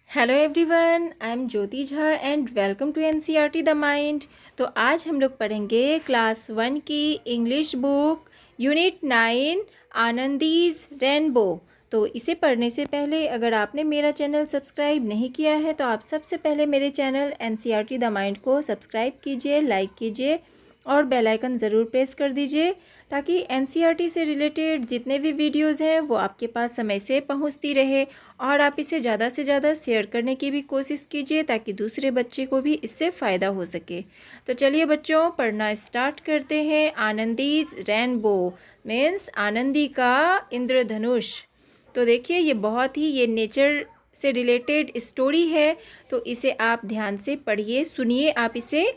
Hello everyone, I am Jyoti Jha and welcome to NCERT the mind. तो आज हम लोग पढ़ेंगे क्लास 1 की English book unit 9 Anandi's rainbow. तो इसे पढ़ने से पहले अगर आपने मेरा चैनल सब्सक्राइब नहीं किया है तो आप सबसे पहले मेरे चैनल एनसीईआरटी द माइंड को सब्सक्राइब कीजिए, लाइक कीजिए और बेल आइकन ज़रूर प्रेस कर दीजिए ताकि एनसीईआरटी से रिलेटेड जितने भी वीडियोज़ हैं वो आपके पास समय से पहुंचती रहे। और आप इसे ज़्यादा से ज़्यादा शेयर करने की भी कोशिश कीजिए ताकि दूसरे बच्चे को भी इससे फ़ायदा हो सके। तो चलिए बच्चों, पढ़ना स्टार्ट करते हैं। आनंदीज रेनबो मीन्स आनंदी का इंद्रधनुष। तो देखिए ये नेचर से रिलेटेड स्टोरी है, तो इसे आप ध्यान से पढ़िए, सुनिए आप इसे।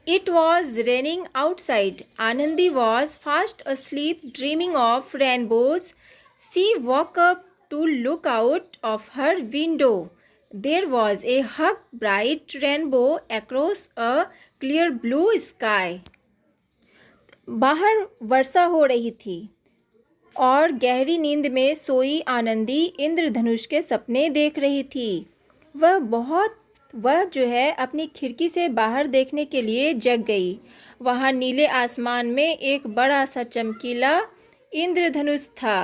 It was raining outside. Anandi was fast asleep, dreaming of rainbows. She woke up to look out of her window. There was a hug bright rainbow across a clear blue sky. बाहर वर्षा हो रही थी और गहरी नींद में सोई आनंदी इंद्रधनुष के सपने देख रही थी। वह जो है अपनी खिड़की से बाहर देखने के लिए जग गई। वहाँ नीले आसमान में एक बड़ा सा चमकीला इंद्रधनुष था।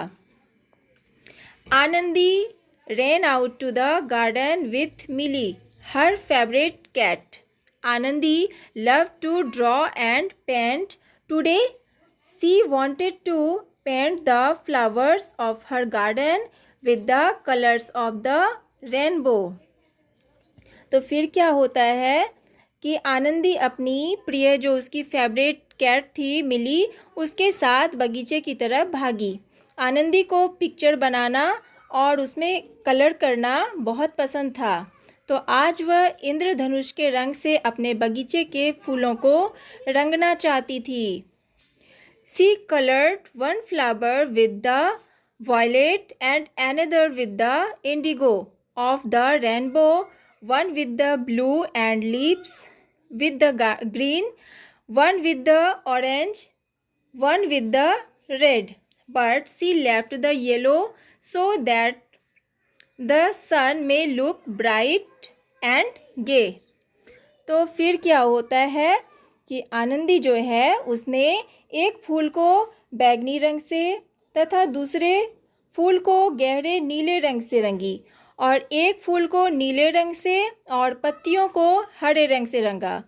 Anandi ran out to the garden with Millie, her favorite cat. Anandi loved to draw and paint. Today, she wanted to paint the flowers of her garden with the colors of the rainbow. तो फिर क्या होता है कि आनंदी अपनी प्रिय जो उसकी फेवरेट कैट थी मिली, उसके साथ बगीचे की तरफ भागी। आनंदी को पिक्चर बनाना और उसमें कलर करना बहुत पसंद था, तो आज वह इंद्रधनुष के रंग से अपने बगीचे के फूलों को रंगना चाहती थी। She colored one flower with the violet and another with the indigo of the rainbow, one with the blue and leaves with the green, one with the orange, one with the red. But she left the yellow so that the sun may look bright and gay. तो फिर क्या होता है कि आनंदी जो है उसने एक फूल को बैगनी रंग से तथा दूसरे फूल को गहरे नीले रंग से रंगी और एक फूल को नीले रंग से और पत्तियों को हरे रंग से रंगा।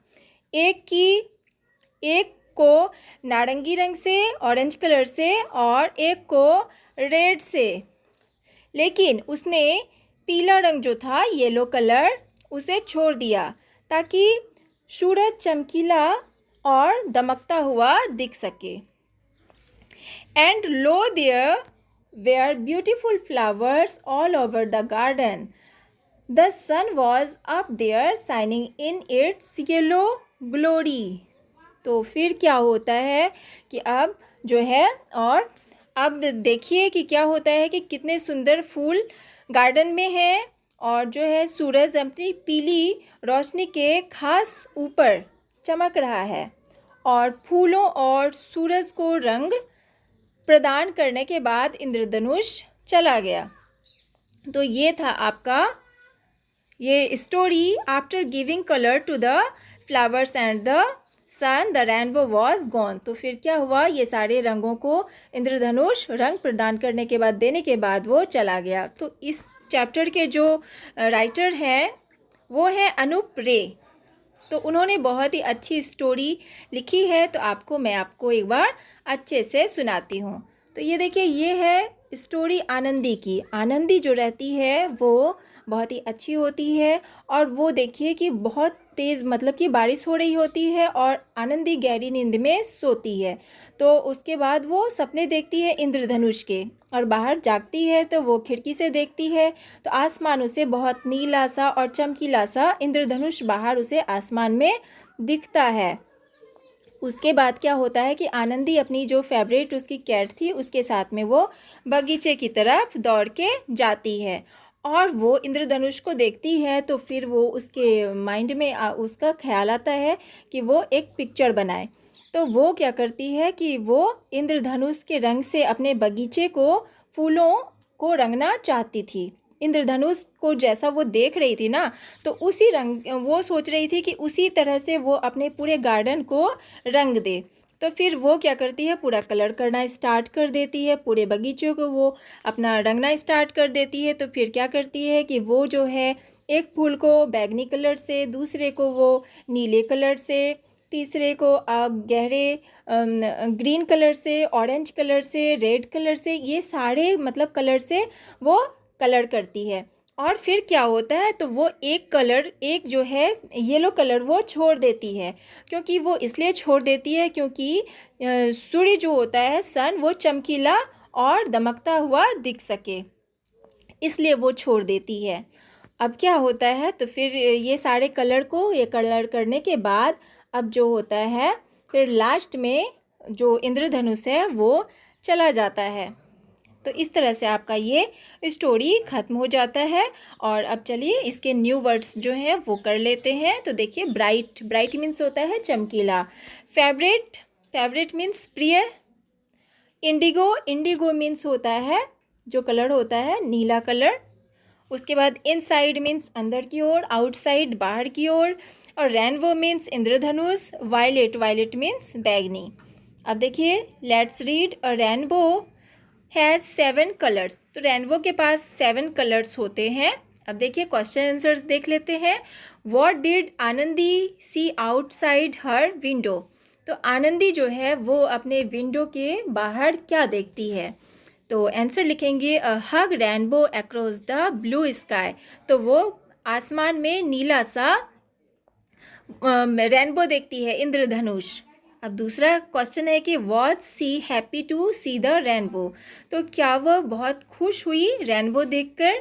एक को नारंगी रंग से, ऑरेंज कलर से और एक को रेड से। लेकिन उसने पीला रंग जो था, येलो कलर, उसे छोड़ दिया ताकि सूरज चमकीला और दमकता हुआ दिख सके। And lo, there were beautiful flowers all over the garden. The sun was up there shining in its yellow glory. तो फिर क्या होता है कि अब जो है, और अब देखिए कि क्या होता है कि कितने सुंदर फूल गार्डन में हैं और जो है सूरज अपनी पीली रोशनी के खास ऊपर चमक रहा है और फूलों और सूरज को रंग प्रदान करने के बाद इंद्रधनुष चला गया। तो ये था आपका ये story. After giving colour to the flowers and the sun, the rainbow was gone. तो फिर क्या हुआ, ये सारे रंगों को इंद्रधनुष रंग प्रदान करने के बाद, देने के बाद वो चला गया। तो इस चैप्टर के जो राइटर हैं वो हैं अनूप रे। तो उन्होंने बहुत ही अच्छी स्टोरी लिखी है, तो मैं आपको एक बार अच्छे से सुनाती हूँ। तो ये देखिए, ये है स्टोरी आनंदी की। आनंदी जो रहती है वो बहुत ही अच्छी होती है और वो देखिए कि बहुत तेज़, मतलब कि बारिश हो रही होती है और आनंदी गहरी नींद में सोती है। तो उसके बाद वो सपने देखती है इंद्रधनुष के और बाहर जागती है तो वो खिड़की से देखती है तो आसमान उसे बहुत नीला सा और चमकीला सा इंद्रधनुष बाहर उसे आसमान में दिखता है। उसके बाद क्या होता है कि आनंदी अपनी जो फेवरेट उसकी कैट थी उसके साथ में वो बगीचे की तरफ दौड़ के जाती है और वो इंद्रधनुष को देखती है। तो फिर वो उसके माइंड में उसका ख्याल आता है कि वो एक पिक्चर बनाए। तो वो क्या करती है कि वो इंद्रधनुष के रंग से अपने बगीचे को, फूलों को रंगना चाहती थी। इंद्रधनुष को जैसा वो देख रही थी ना, तो उसी रंग वो सोच रही थी कि उसी तरह से वो अपने पूरे गार्डन को रंग दे। तो फिर वो क्या करती है, पूरा कलर करना स्टार्ट कर देती है, पूरे बगीचे को वो अपना रंगना स्टार्ट कर देती है। तो फिर क्या करती है कि वो जो है एक फूल को बैंगनी कलर से, दूसरे को वो नीले कलर से, तीसरे को गहरे ग्रीन कलर से, ऑरेंज कलर से, रेड कलर से, ये सारे मतलब कलर से वो कलर करती है। और फिर क्या होता है, तो वो एक कलर, एक जो है येलो कलर वो छोड़ देती है। क्योंकि वो इसलिए छोड़ देती है क्योंकि सूर्य जो होता है, सन, वो चमकीला और दमकता हुआ दिख सके, इसलिए वो छोड़ देती है। अब क्या होता है, तो फिर ये सारे कलर को, ये कलर करने के बाद अब जो होता है, फिर लास्ट में जो इंद्रधनुष है वो चला जाता है। तो इस तरह से आपका ये स्टोरी ख़त्म हो जाता है। और अब चलिए इसके न्यू वर्ड्स जो हैं वो कर लेते हैं। तो देखिए, ब्राइट, ब्राइट मीन्स होता है चमकीला। फेवरेट, फेवरेट मीन्स प्रिय। इंडिगो, इंडिगो मीन्स होता है जो कलर होता है नीला कलर। उसके बाद इनसाइड मीन्स अंदर की ओर, आउटसाइड बाहर की ओर। और रेनबो मीन्स इंद्रधनुष। वायलेट, वायलेट मीन्स बैगनी। अब देखिए, let's read. A rainbow has 7 colours. तो रेनबो के पास 7 कलर्स होते हैं। अब देखिए, क्वेश्चन आंसर्स देख लेते हैं। What did Anandi see outside her window. तो आनंदी जो है वो अपने विंडो के बाहर क्या देखती है। तो आंसर लिखेंगे, a hug rainbow across the blue sky. तो वो आसमान में नीला सा रेनबो देखती है, इंद्रधनुष। अब दूसरा क्वेश्चन है कि was she happy to see the rainbow. तो क्या वह बहुत खुश हुई रेनबो देखकर।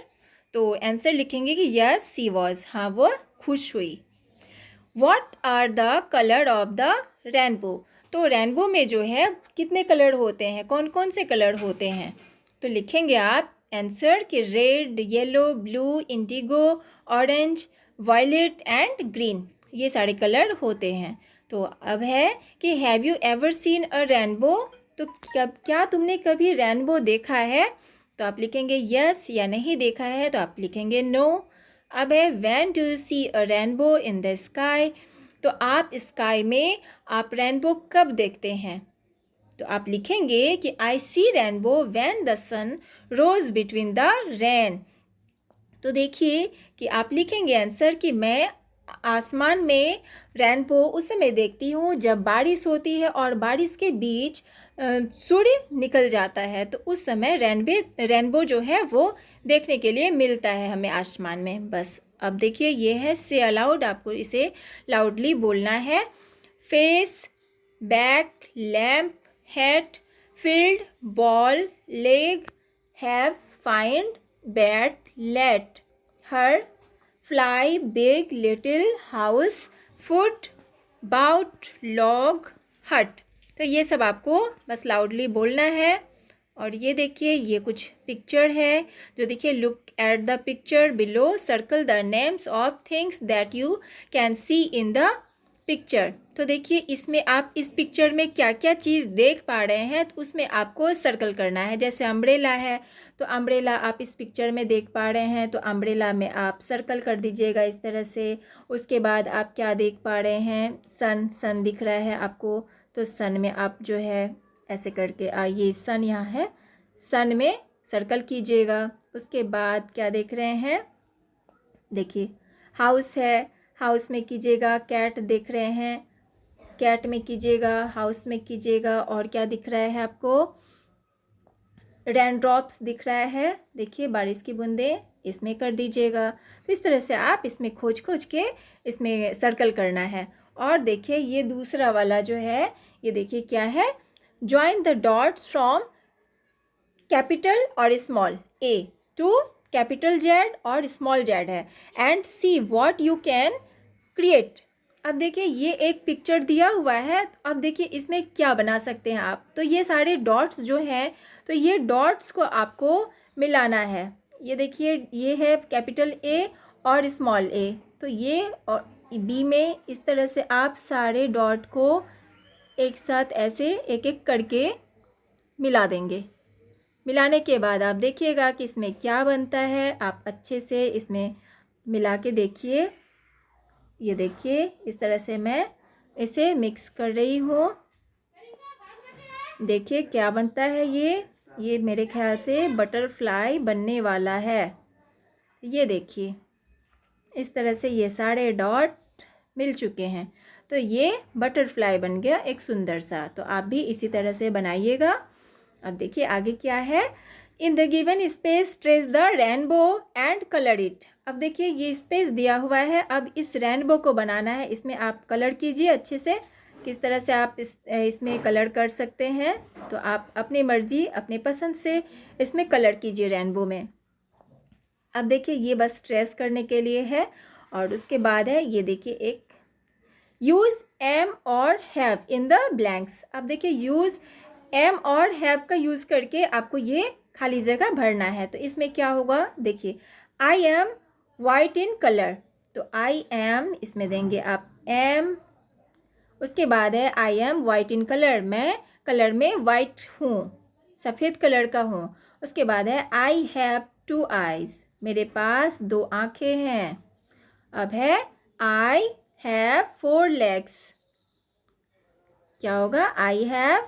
तो आंसर लिखेंगे कि यस सी वॉज, हाँ वो खुश हुई। What are the colour of the rainbow. तो रेनबो में जो है कितने कलर होते हैं, कौन कौन से कलर होते हैं। तो लिखेंगे आप आंसर कि red, yellow, blue, indigo, orange, violet and green, ये सारे कलर होते हैं। तो अब है कि have you ever seen a rainbow. तो क्या तुमने कभी रेनबो देखा है। तो आप लिखेंगे यस, या नहीं देखा है तो आप लिखेंगे नो। अब है when do you see a rainbow in the sky. तो आप स्काई में आप रेनबो कब देखते हैं। तो आप लिखेंगे कि I see rainbow when the sun rose between the rain. तो देखिए कि आप लिखेंगे आंसर कि मैं आसमान में रेनबो उस समय देखती हूँ जब बारिश होती है और बारिश के बीच सूर्य निकल जाता है, तो उस समय रेनबो जो है वो देखने के लिए मिलता है हमें आसमान में। बस अब देखिए, ये है से अलाउड, आपको इसे लाउडली बोलना है। Face, back, lamp, hat, field, ball, leg, have, find, bat, let, her, fly, big, little, house, foot, bout, log, hut. तो ये सब आपको बस लाउडली बोलना है। और ये देखिए, ये कुछ पिक्चर है जो देखिए, look at the picture below, circle the names of things that you can see in the picture. तो देखिए, इसमें आप इस पिक्चर में क्या क्या चीज़ देख पा रहे हैं, तो उसमें आपको सर्कल करना है। जैसे अम्ब्रेला है, तो अम्ब्रेला आप इस पिक्चर में देख पा रहे हैं, तो अम्ब्रेला में आप सर्कल कर दीजिएगा इस तरह से। उसके बाद आप क्या देख पा रहे हैं, सन, सन दिख रहा है आपको, तो सन में आप जो है ऐसे करके ये सन यहाँ है, सन में सर्कल कीजिएगा। उसके बाद क्या देख रहे हैं, देखिए हाउस है, हाउस में कीजिएगा। कैट देख रहे हैं, कैट में कीजिएगा, हाउस में कीजिएगा। और क्या दिख रहा है आपको, रेन ड्रॉप्स दिख रहा है, देखिए बारिश की बूंदें, इसमें कर दीजिएगा। तो इस तरह से आप इसमें खोज खोज के इसमें सर्कल करना है। और देखिए, ये दूसरा वाला जो है, ये देखिए क्या है, join the dots from capital और small A to capital Z और स्मॉल जेड है, and see what you can create. अब देखिए, ये एक पिक्चर दिया हुआ है, अब देखिए इसमें क्या बना सकते हैं आप। तो ये सारे डॉट्स जो हैं, तो ये डॉट्स को आपको मिलाना है। ये देखिए, ये है कैपिटल ए और स्मॉल ए, तो ये और बी में इस तरह से आप सारे डॉट को एक साथ ऐसे एक एक करके मिला देंगे, मिलाने के बाद आप देखिएगा कि इसमें क्या बनता है। आप अच्छे से इसमें मिला के देखिए। ये देखिए, इस तरह से मैं इसे मिक्स कर रही हूँ। देखिए क्या बनता है ये मेरे ख्याल से बटरफ्लाई बनने वाला है। ये देखिए, इस तरह से ये सारे डॉट मिल चुके हैं, तो ये बटरफ्लाई बन गया एक सुंदर सा। तो आप भी इसी तरह से बनाइएगा। अब देखिए आगे क्या है। In the given space trace the rainbow and colour it. अब देखिए ये स्पेस दिया हुआ है, अब इस रेनबो को बनाना है। इसमें आप कलर कीजिए अच्छे से, किस तरह से आप इसमें कलर कर सकते हैं। तो आप अपनी मर्जी अपने पसंद से इसमें कलर कीजिए रेनबो में। अब देखिए ये बस ट्रेस करने के लिए है। और उसके बाद है ये देखिए एक यूज़ एम और हैव इन द ब्लैंक्स। अब देखिए यूज़ एम और हैव का यूज़ करके आपको ये खाली जगह भरना है। तो इसमें क्या होगा, देखिए I am white in colour, तो आई एम इसमें देंगे आप एम। उसके बाद है I am white in colour, मैं कलर में वाइट हूँ, सफ़ेद कलर का हूँ। उसके बाद है आई हैव 2 आइज़, मेरे पास 2 आँखें हैं। अब है आई हैव 4 legs, क्या होगा, I have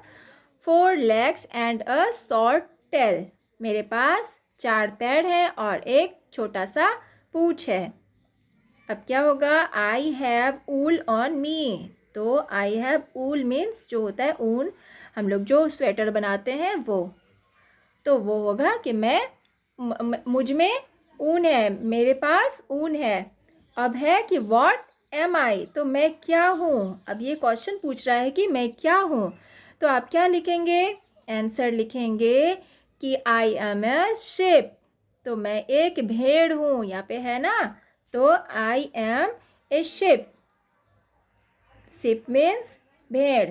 4 legs and a short tail, मेरे पास 4 पैर हैं और एक छोटा सा पूँछ है। अब क्या होगा, I have wool on me, तो आई हैव ऊल मीन्स जो होता है ऊन, हम लोग जो स्वेटर बनाते हैं वो, तो वो होगा कि मैं मुझ में ऊन है, मेरे पास ऊन है। अब है कि व्हाट एम आई, तो मैं क्या हूँ। अब ये क्वेश्चन पूछ रहा है कि मैं क्या हूँ, तो आप क्या लिखेंगे, आंसर लिखेंगे कि आई एम ए शिप, तो मैं एक भेड़ हूँ, यहाँ पे है ना, तो I am a ship, ship means भेड़,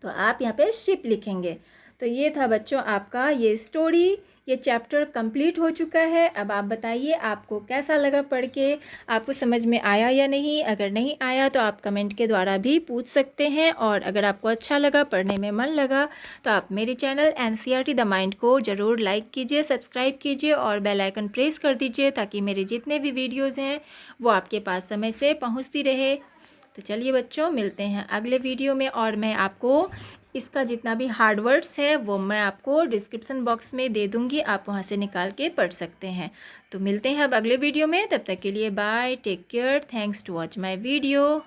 तो आप यहाँ पे शिप लिखेंगे। तो ये था बच्चों आपका ये स्टोरी, ये चैप्टर कंप्लीट हो चुका है। अब आप बताइए आपको कैसा लगा पढ़ के, आपको समझ में आया या नहीं। अगर नहीं आया तो आप कमेंट के द्वारा भी पूछ सकते हैं, और अगर आपको अच्छा लगा, पढ़ने में मन लगा, तो आप मेरे चैनल NCERT द माइंड को ज़रूर लाइक कीजिए, सब्सक्राइब कीजिए और बेल आइकन प्रेस कर दीजिए, ताकि मेरे जितने भी वीडियोज़ हैं वो आपके पास समय से पहुँचती रहे। तो चलिए बच्चों, मिलते हैं अगले वीडियो में, और मैं आपको इसका जितना भी हार्ड वर्ड्स है वो मैं आपको डिस्क्रिप्शन बॉक्स में दे दूँगी, आप वहाँ से निकाल के पढ़ सकते हैं। तो मिलते हैं अब अगले वीडियो में, तब तक के लिए bye, take care, thanks to watch my video.